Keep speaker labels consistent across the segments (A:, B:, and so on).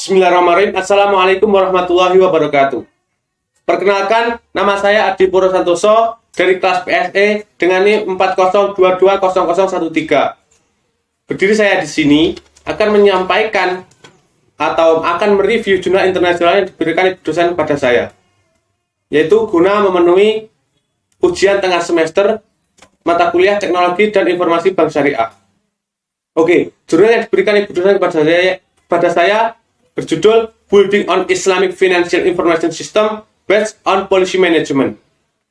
A: Bismillahirrahmanirrahim. Assalamualaikum warahmatullahi wabarakatuh. Perkenalkan, nama saya Adi Puro Santoso dari kelas PSE dengan NIM 40220013. Berdiri saya di sini akan menyampaikan atau akan mereview jurnal internasional yang diberikan dosen kepada saya, yaitu guna memenuhi ujian tengah semester mata kuliah Teknologi dan Informasi Bank Syariah. Oke, jurnal yang diberikan ibu dosen kepada saya berjudul Building on Islamic Financial Information System Based on Policy Management,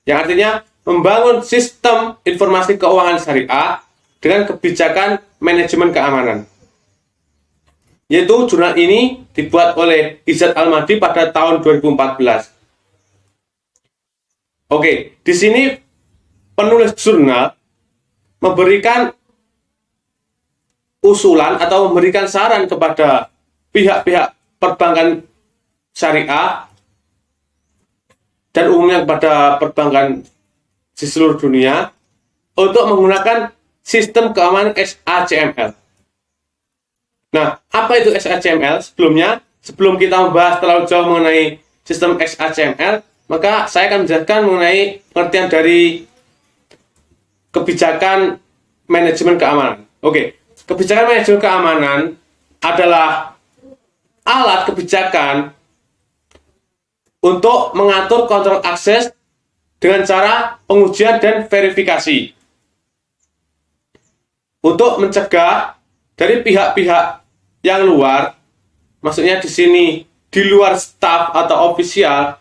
A: yang artinya membangun sistem informasi keuangan syariah dengan kebijakan manajemen keamanan. Yaitu jurnal ini dibuat oleh Izzat Al-Mahdi pada tahun 2014. Oke, di sini penulis jurnal memberikan usulan atau memberikan saran kepada pihak-pihak perbankan syariah dan umumnya kepada perbankan di seluruh dunia untuk menggunakan sistem keamanan SACML. Nah, apa itu SACML? Sebelum kita membahas terlalu jauh mengenai sistem SACML, maka saya akan menjelaskan mengenai pengertian dari kebijakan manajemen keamanan. Oke, kebijakan manajemen keamanan adalah alat kebijakan untuk mengatur kontrol akses dengan cara pengujian dan verifikasi untuk mencegah dari pihak-pihak yang luar, maksudnya di sini di luar staf atau ofisial,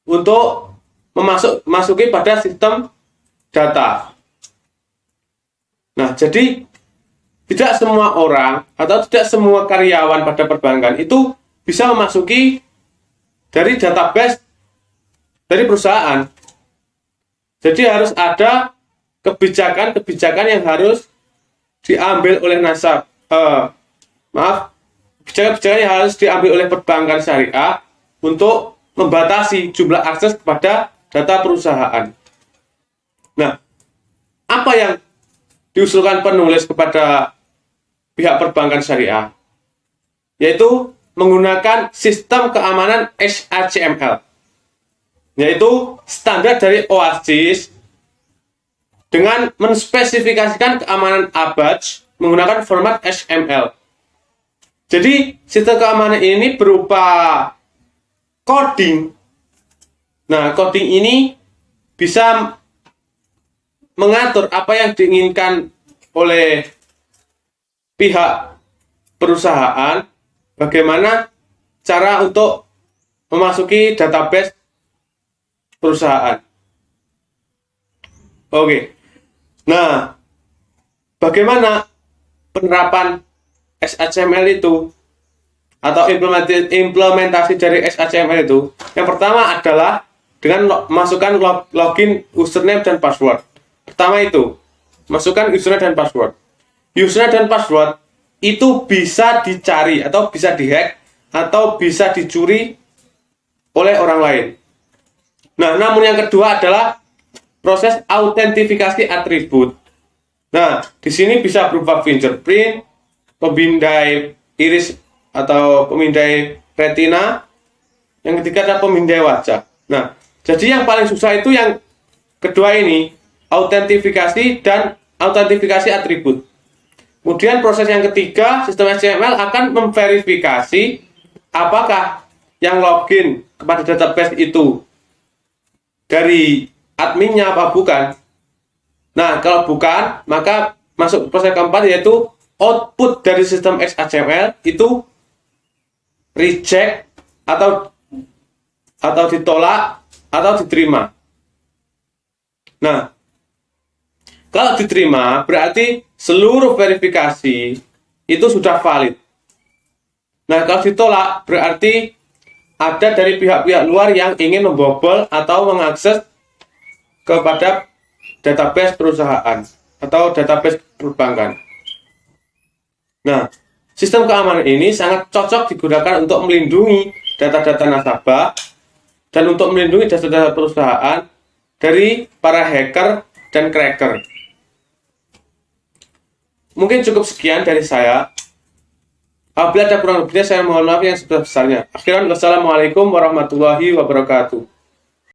A: untuk memasuki pada sistem data. Nah, jadi tidak semua orang atau tidak semua karyawan pada perbankan itu bisa memasuki dari database dari perusahaan. Jadi harus ada kebijakan-kebijakan yang harus diambil oleh kebijakan-kebijakan yang harus diambil oleh perbankan syariah untuk membatasi jumlah akses kepada data perusahaan. Nah, apa yang diusulkan penulis kepada pihak perbankan syariah? Yaitu menggunakan sistem keamanan SACML, yaitu standar dari OASIS dengan menspesifikasikan keamanan ABAJ menggunakan format XML. Jadi sistem keamanan ini berupa coding. Nah, coding ini bisa mengatur apa yang diinginkan oleh pihak perusahaan, bagaimana cara untuk memasuki database perusahaan. Oke. Nah, bagaimana penerapan SACML itu atau implementasi dari SACML itu? Yang pertama adalah dengan masukkan login username dan password. Pertama itu, masukkan username dan password. Username dan password itu bisa dicari atau bisa dihack atau bisa dicuri oleh orang lain. Nah, namun yang kedua adalah proses autentifikasi atribut. Nah, di sini bisa berupa fingerprint, pemindai iris atau pemindai retina. Yang ketiga adalah pemindai wajah. Nah, jadi yang paling susah itu yang kedua ini, autentifikasi dan autentifikasi atribut. Kemudian proses yang ketiga, sistem SACML akan memverifikasi apakah yang login kepada database itu dari adminnya apa bukan. Nah, kalau bukan, maka masuk proses keempat, yaitu output dari sistem SACML itu reject atau ditolak atau diterima. Nah, kalau diterima berarti seluruh verifikasi itu sudah valid. Nah, kalau ditolak berarti ada dari pihak-pihak luar yang ingin membobol atau mengakses kepada database perusahaan atau database perbankan. Nah, sistem keamanan ini sangat cocok digunakan untuk melindungi data-data nasabah dan untuk melindungi data-data perusahaan dari para hacker dan cracker. Mungkin cukup sekian dari saya. Apabila ada kurang lebihnya, saya mohon maaf yang sebesar-besarnya. Akhiran, wassalamualaikum warahmatullahi wabarakatuh.